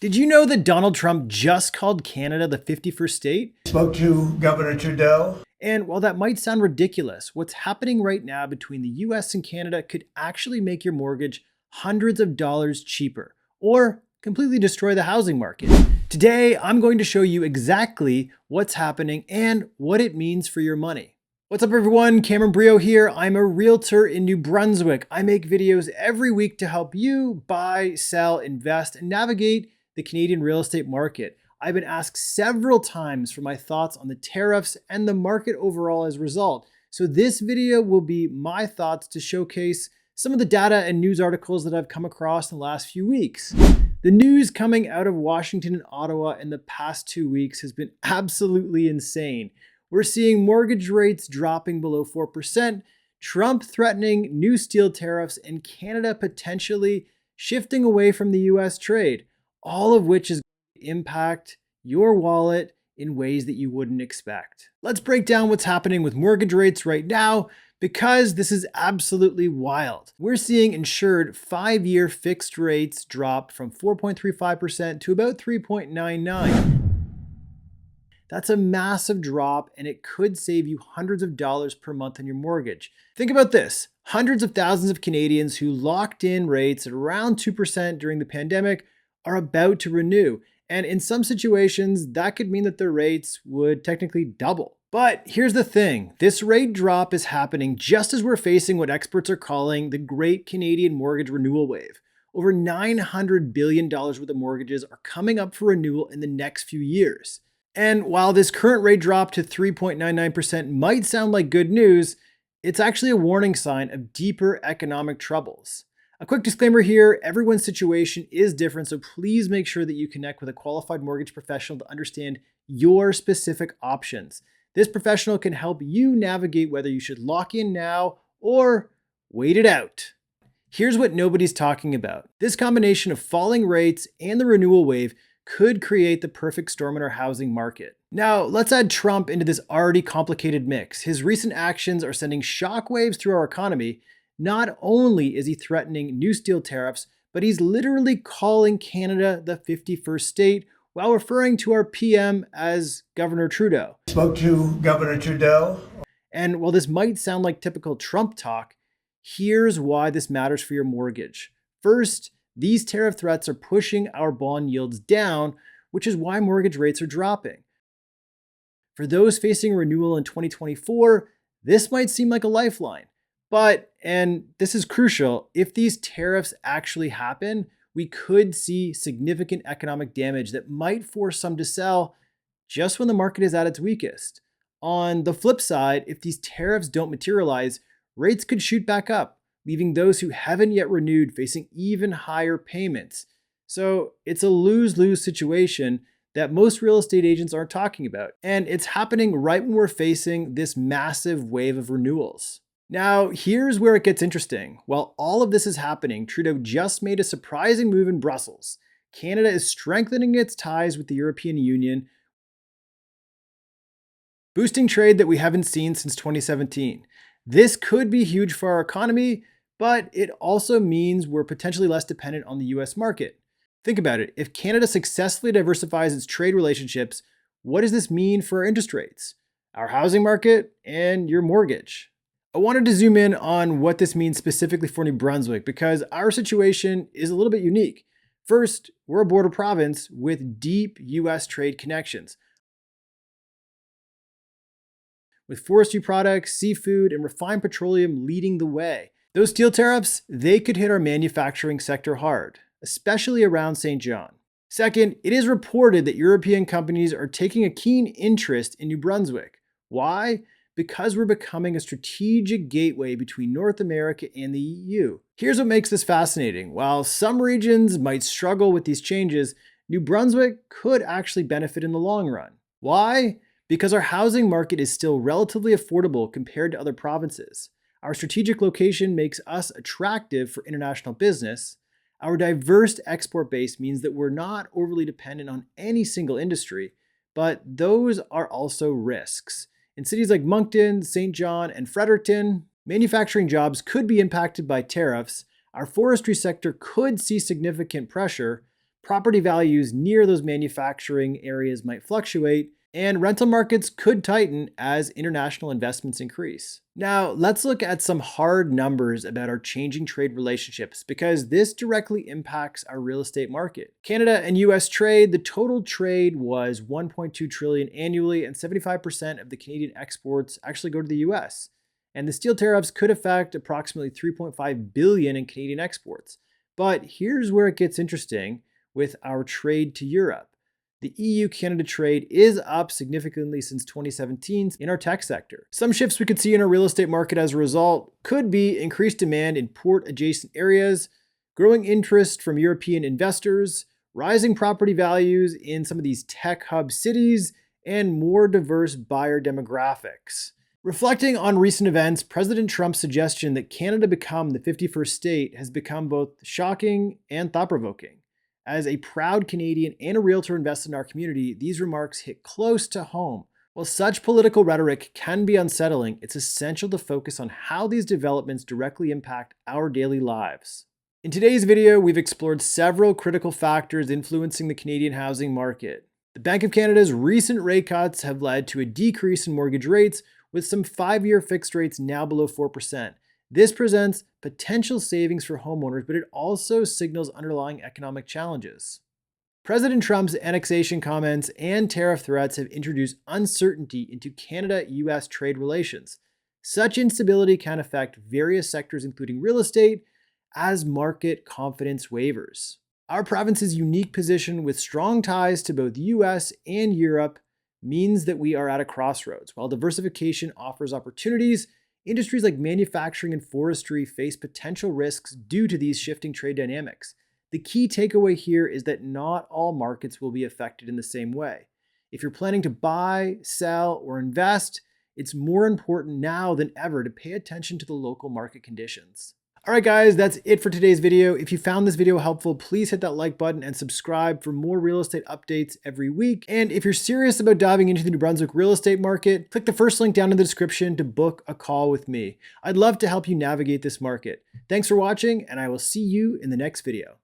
Did you know that Donald Trump just called Canada the 51st state? Spoke to Governor Trudeau. And while that might sound ridiculous, what's happening right now between the US and Canada could actually make your mortgage hundreds of dollars cheaper or completely destroy the housing market. Today, I'm going to show you exactly what's happening and what it means for your money. What's up everyone, Cameron Brioux here. I'm a realtor in New Brunswick. I make videos every week to help you buy, sell, invest, and navigate the Canadian real estate market. I've been asked several times for my thoughts on the tariffs and the market overall as a result. So this video will be my thoughts to showcase some of the data and news articles that I've come across in the last few weeks. The news coming out of Washington and Ottawa in the past 2 weeks has been absolutely insane. We're seeing mortgage rates dropping below 4%, Trump threatening new steel tariffs, and Canada potentially shifting away from the US trade, all of which is going to impact your wallet in ways that you wouldn't expect. Let's break down what's happening with mortgage rates right now, because this is absolutely wild. We're seeing insured 5-year fixed rates drop from 4.35% to about 3.99%. That's a massive drop, and it could save you hundreds of dollars per month on your mortgage. Think about this. Hundreds of thousands of Canadians who locked in rates at around 2% during the pandemic are about to renew. And in some situations, that could mean that their rates would technically double. But here's the thing. This rate drop is happening just as we're facing what experts are calling the Great Canadian Mortgage Renewal Wave. Over $900 billion worth of mortgages are coming up for renewal in the next few years. And while this current rate drop to 3.99% might sound like good news, it's actually a warning sign of deeper economic troubles. A quick disclaimer here, everyone's situation is different, so please make sure that you connect with a qualified mortgage professional to understand your specific options. This professional can help you navigate whether you should lock in now or wait it out. Here's what nobody's talking about. This combination of falling rates and the renewal wave could create the perfect storm in our housing market. Now, let's add Trump into this already complicated mix. His recent actions are sending shockwaves through our economy. Not only is he threatening new steel tariffs, but he's literally calling Canada the 51st state while referring to our PM as Governor Trudeau. Spoke to Governor Trudeau. And while this might sound like typical Trump talk, here's why this matters for your mortgage. First, these tariff threats are pushing our bond yields down, which is why mortgage rates are dropping. For those facing renewal in 2024, this might seem like a lifeline. But, and this is crucial, if these tariffs actually happen, we could see significant economic damage that might force some to sell just when the market is at its weakest. On the flip side, if these tariffs don't materialize, rates could shoot back up, leaving those who haven't yet renewed facing even higher payments. So it's a lose-lose situation that most real estate agents aren't talking about. And it's happening right when we're facing this massive wave of renewals. Now, here's where it gets interesting. While all of this is happening, Trudeau just made a surprising move in Brussels. Canada is strengthening its ties with the European Union, boosting trade that we haven't seen since 2017. This could be huge for our economy, but it also means we're potentially less dependent on the US market. Think about it. If Canada successfully diversifies its trade relationships, what does this mean for our interest rates, our housing market, and your mortgage? I wanted to zoom in on what this means specifically for New Brunswick because our situation is a little bit unique. First, we're a border province with deep US trade connections, with forestry products, seafood, and refined petroleum leading the way. Those steel tariffs, they could hit our manufacturing sector hard, especially around St. John. Second, it is reported that European companies are taking a keen interest in New Brunswick. Why? Because we're becoming a strategic gateway between North America and the EU. Here's what makes this fascinating. While some regions might struggle with these changes, New Brunswick could actually benefit in the long run. Why? Because our housing market is still relatively affordable compared to other provinces. Our strategic location makes us attractive for international business. Our diverse export base means that we're not overly dependent on any single industry, but those are also risks. In cities like Moncton, St. John, and Fredericton, manufacturing jobs could be impacted by tariffs. Our forestry sector could see significant pressure, Property values near those manufacturing areas might fluctuate, and rental markets could tighten as international investments increase. Now, let's look at some hard numbers about our changing trade relationships because this directly impacts our real estate market. Canada and US trade, the total trade was 1.2 trillion annually, and 75% of the Canadian exports actually go to the US. And the steel tariffs could affect approximately 3.5 billion in Canadian exports. But here's where it gets interesting with our trade to Europe. The EU-Canada trade is up significantly since 2017 in our tech sector. Some shifts we could see in our real estate market as a result could be increased demand in port-adjacent areas, growing interest from European investors, rising property values in some of these tech hub cities, and more diverse buyer demographics. Reflecting on recent events, President Trump's suggestion that Canada become the 51st state has become both shocking and thought-provoking. As a proud Canadian and a realtor invested in our community, these remarks hit close to home. While such political rhetoric can be unsettling, it's essential to focus on how these developments directly impact our daily lives. In today's video, we've explored several critical factors influencing the Canadian housing market. The Bank of Canada's recent rate cuts have led to a decrease in mortgage rates, with some 5-year fixed rates now below 4%. This presents potential savings for homeowners, but it also signals underlying economic challenges. President Trump's annexation comments and tariff threats have introduced uncertainty into Canada-US trade relations. Such instability can affect various sectors, including real estate, as market confidence wavers. Our province's unique position with strong ties to both US and Europe means that we are at a crossroads. While diversification offers opportunities, industries like manufacturing and forestry face potential risks due to these shifting trade dynamics. The key takeaway here is that not all markets will be affected in the same way. If you're planning to buy, sell, or invest, it's more important now than ever to pay attention to the local market conditions. All right, guys, that's it for today's video. If you found this video helpful, please hit that like button and subscribe for more real estate updates every week. And if you're serious about diving into the New Brunswick real estate market, click the first link down in the description to book a call with me. I'd love to help you navigate this market. Thanks for watching, and I will see you in the next video.